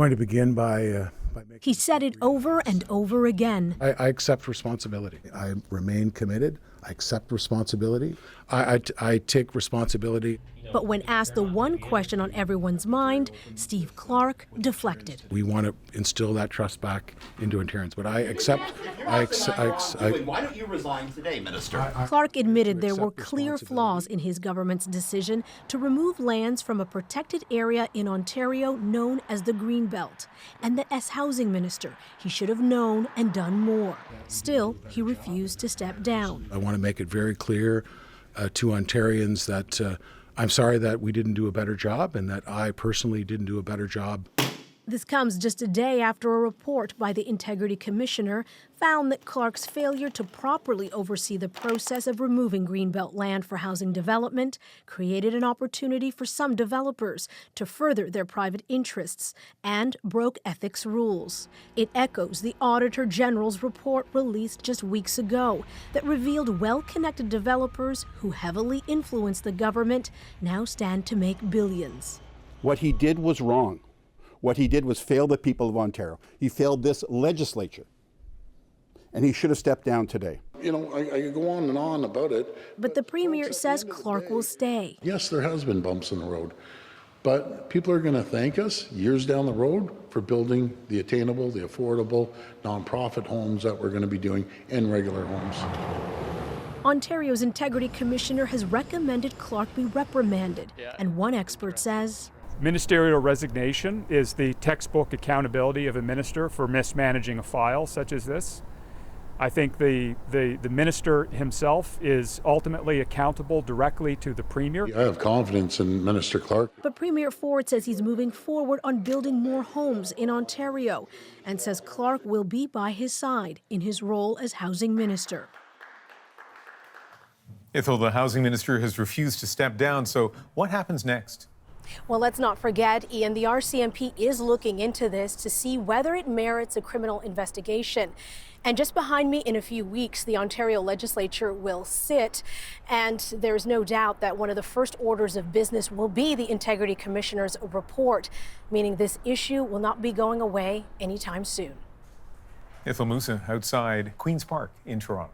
going to begin by making... He said it over and over again. I accept responsibility. I remain committed. I accept responsibility. I take responsibility. But when asked the one question on everyone's mind, Steve Clark deflected. We want to instill that trust back into Ontarians. But I accept... Why don't you resign today, Minister? Clark admitted there were clear flaws in his government's decision to remove lands from a protected area in Ontario known as the Greenbelt. And that as housing minister, he should have known and done more. Still, he refused to step down. I want to make it very clear to Ontarians that I'm sorry that we didn't do a better job and that I personally didn't do a better job. This comes just a day after a report by the Integrity Commissioner found that Clark's failure to properly oversee the process of removing Greenbelt land for housing development created an opportunity for some developers to further their private interests and broke ethics rules. It echoes the Auditor General's report released just weeks ago that revealed well-connected developers who heavily influenced the government now stand to make billions. What he did was wrong. What he did was fail the people of Ontario. He failed this legislature. And he should have stepped down today. You know, I could go on and on about it. But the Premier says Clark will stay. Yes, there has been bumps in the road. But people are going to thank us years down the road for building the attainable, the affordable, nonprofit homes that we're going to be doing and regular homes. Ontario's Integrity Commissioner has recommended Clark be reprimanded. And one expert says... Ministerial resignation is the textbook accountability of a minister for mismanaging a file such as this. I think the minister himself is ultimately accountable directly to the Premier. I have confidence in Minister Clark. But Premier Ford says he's moving forward on building more homes in Ontario and says Clark will be by his side in his role as housing minister. Ethel, the housing minister has refused to step down, so what happens next? Well, let's not forget, Ian, the RCMP is looking into this to see whether it merits a criminal investigation. And just behind me in a few weeks, the Ontario legislature will sit. And there's no doubt that one of the first orders of business will be the Integrity Commissioner's report, meaning this issue will not be going away anytime soon. Ethel Musa outside Queen's Park in Toronto.